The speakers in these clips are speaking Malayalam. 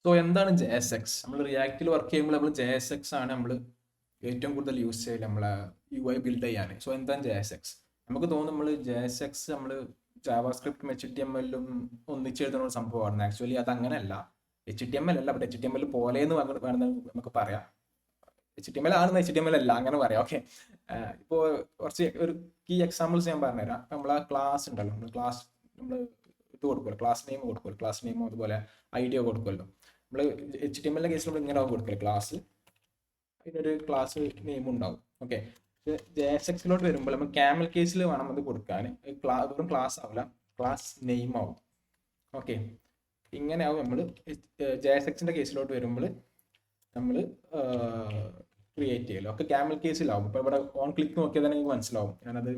സോ എന്താണ് JSX? നമ്മൾ റിയാക്റ്റിൽ വർക്ക് ചെയ്യുമ്പോൾ നമ്മൾ JSX ആണ് നമ്മൾ ഏറ്റവും കൂടുതൽ യൂസ് ചെയ്യല് നമ്മളെ UI ബിൽഡ് ചെയ്യാൻ. സോ എന്താണ് JSX? നമുക്ക് തോന്നും നമ്മൾ JSX നമ്മൾ ജാവാസ്ക്രിപ്റ്റും HTML-ഉം ഒന്നിച്ചെഴുതുന്ന ഒരു സംഭവമാണ്. ആക്ച്വലി അത് അങ്ങനെയല്ല. HTML അല്ല, ബട്ട് HTML പോലെ എന്ന് വേണമെന്ന് നമുക്ക് പറയാം. HTML ആണെന്ന് HTML അല്ല, അങ്ങനെ പറയാം. ഓക്കെ, ഇപ്പോൾ കുറച്ച് ഒരു കീ എക്സാമ്പിൾസ് ഞാൻ പറഞ്ഞുതരാം. നമ്മൾ ആ ക്ലാസ് ഉണ്ടല്ലോ, നമ്മൾ ഇത് കൊടുക്കുമല്ലോ, ക്ലാസ് നെയിമും അതുപോലെ ഐഡിയ കൊടുക്കുമല്ലോ. നമ്മൾ HTML കേസിൽ നമ്മൾ ഇങ്ങനെ കൊടുക്കല് ക്ലാസ്, അതിനൊരു ക്ലാസ് നെയിം ഉണ്ടാവും. ഓക്കെ, പക്ഷേ JSX-ലോട്ട് വരുമ്പോൾ നമ്മൾ ക്യാമൽ കേസിൽ വേണം അത് കൊടുക്കാൻ. വെറും ക്ലാസ് ആവില്ല, ക്ലാസ് നെയിം ആവും. ഓക്കെ, ഇങ്ങനെ ആവും നമ്മൾ JSX-ന്റെ കേസിലോട്ട് വരുമ്പോൾ നമ്മൾ ക്രിയേറ്റ് ചെയ്യല്ലോ. ഒക്കെ ക്യാമൽ കേസിലാവും. ഇപ്പോൾ ഇവിടെ ഓൺ ക്ലിക്ക് നോക്കിയാൽ തന്നെ നിങ്ങൾക്ക് മനസ്സിലാവും. ഞാനത്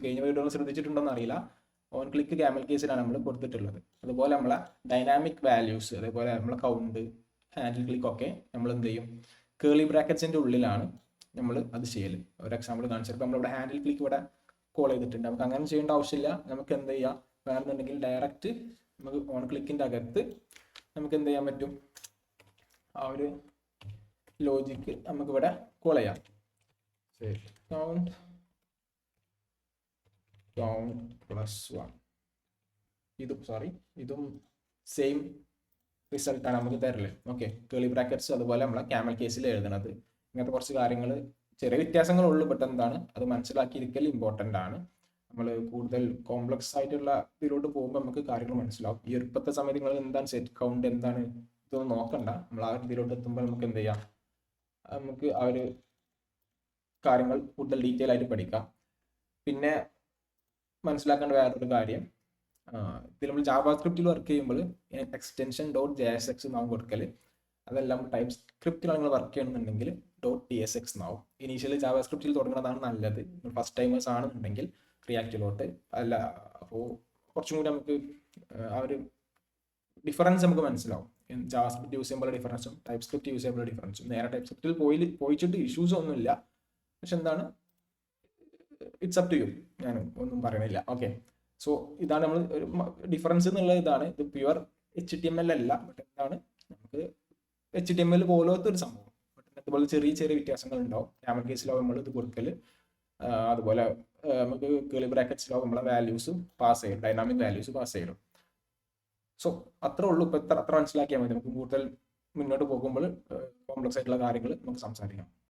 കഴിഞ്ഞ വീഡിയോ ശ്രദ്ധിച്ചിട്ടുണ്ടോന്ന് അറിയില്ല. ഓൺ ക്ലിക്ക് ക്യാമൽ കേസിലാണ് നമ്മൾ കൊടുത്തിട്ടുള്ളത്. അതുപോലെ നമ്മളെ ഡൈനാമിക് വാല്യൂസ്, അതേപോലെ നമ്മളെ കൗണ്ട്, ഹാൻഡിൽ ക്ലിക്ക് ഒക്കെ നമ്മൾ എന്ത് ചെയ്യും, കേളി ബ്രാക്കറ്റ്സിന്റെ ഉള്ളിലാണ് നമ്മൾ അത് ചെയ്യല്. ഒരു എക്സാമ്പിൾ കാണിച്ചപ്പോൾ നമ്മളിവിടെ ഹാൻഡിൽ ക്ലിക്ക് ഇവിടെ കോൾ ചെയ്തിട്ടുണ്ട്. നമുക്ക് അങ്ങനെ ചെയ്യേണ്ട ആവശ്യമില്ല. നമുക്ക് എന്ത് ചെയ്യാം, വേണമെന്നുണ്ടെങ്കിൽ ഡയറക്റ്റ് നമുക്ക് ഓൺ ക്ലിക്കിന്റെ അകത്ത് നമുക്ക് എന്ത് ചെയ്യാൻ പറ്റും, ആ ഒരു ലോജിക്ക് നമുക്ക് ഇവിടെ കോൾ ചെയ്യാം. കൗണ്ട് +1. ഇതും സെയിം റിസൾട്ടാണ് നമുക്ക് തരല്. ഓക്കെ, കേളി ബ്രാക്കറ്റ്സ് അതുപോലെ നമ്മളെ ക്യാമൽ കേസിൽ എഴുതണത്. ഇങ്ങനത്തെ കുറച്ച് കാര്യങ്ങൾ, ചെറിയ വ്യത്യാസങ്ങളുള്ളൂ, ബട്ട് എന്താണ് അത് മനസ്സിലാക്കിയിരിക്കൽ ഇമ്പോർട്ടൻ്റ് ആണ്. നമ്മൾ കൂടുതൽ കോംപ്ലക്സ് ആയിട്ടുള്ള ഇതിലോട്ട് പോകുമ്പോൾ നമുക്ക് കാര്യങ്ങൾ മനസ്സിലാവും. ഈ ഇപ്പോഴത്തെ സമയത്ത് നിങ്ങൾ എന്താണ് സെറ്റ് കൗണ്ട്, എന്താണ് ഇതൊന്നും നോക്കണ്ട. നമ്മൾ ആ ഇതിലോട്ട് എത്തുമ്പോൾ നമുക്ക് എന്ത് ചെയ്യാം, നമുക്ക് ആ ഒരു കാര്യങ്ങൾ കൂടുതൽ ഡീറ്റെയിൽ ആയിട്ട് പഠിക്കാം. പിന്നെ മനസ്സിലാക്കേണ്ട വേറൊരു കാര്യം, ഇതിൽ നമ്മൾ ജാവാസ്ക്രിപ്റ്റിൽ വർക്ക് ചെയ്യുമ്പോൾ എക്സ്റ്റൻഷൻ .jsx എന്നാവും കൊടുക്കല്. അതെല്ലാം ടൈപ്പ് സ്ക്രിപ്റ്റിലാണ് നിങ്ങൾ വർക്ക് ചെയ്യണമെന്നുണ്ടെങ്കിൽ .tsx എന്നാവും. ഇനീഷ്യലി ജാവാസ്ക്രിപ്റ്റിൽ തുടങ്ങുന്നതാണ് നല്ലത്, ഫസ്റ്റ് ടൈമേഴ്സ് ആണെന്നുണ്ടെങ്കിൽ റിയാക്റ്റിലോട്ട് അല്ല. അപ്പോൾ കുറച്ചും കൂടി നമുക്ക് ആ ഒരു ഡിഫറൻസ് നമുക്ക് മനസ്സിലാവും. ജാവാസ്ക്രിപ്റ്റ് യൂസ് ചെയ്യുമ്പോൾ ഡിഫറൻസും ടൈപ്പ് സ്ക്രിപ്റ്റ് യൂസ് ചെയ്യുമ്പോൾ ഡിഫറൻസും. നേരെ ടൈപ്പ് സ്ക്രിപ്റ്റിൽ പോയിച്ചിട്ട് ഇഷ്യൂസ് ഒന്നുമില്ല, പക്ഷെ എന്താണ്, ഇറ്റ്സ് അപ് ടു യു, ഞാൻ ഒന്നും പറയണില്ല. ഓക്കെ, സോ ഇതാണ് നമ്മൾ ഒരു ഡിഫറൻസ് എന്നുള്ളത്. ഇതാണ്, ഇത് പ്യുവർ HTML അല്ല, ബട്ട് എന്താണ് നമുക്ക് HTML പോലത്തെ ഒരു സംഭവം. അതുപോലെ ചെറിയ ചെറിയ വ്യത്യാസങ്ങൾ ഉണ്ടാവും. ക്യാമൽ കേസിലാവും നമ്മൾ ഇത് കൊടുക്കൽ, അതുപോലെ നമുക്ക് കേളി ബ്രാക്കറ്റ്സിലാവും നമ്മളെ വാല്യൂസ് പാസ് ചെയ്യും, ഡൈനാമിക് വാല്യൂസ് പാസ് ചെയ്യും. സോ അത്രേ ഉള്ളൂ. ഇപ്പൊ അത്ര മനസ്സിലാക്കിയാൽ മതി. നമുക്ക് കൂടുതൽ മുന്നോട്ട് പോകുമ്പോൾ കോംപ്ലക്സ് ആയിട്ടുള്ള കാര്യങ്ങൾ നമുക്ക് സംസാരിക്കാം.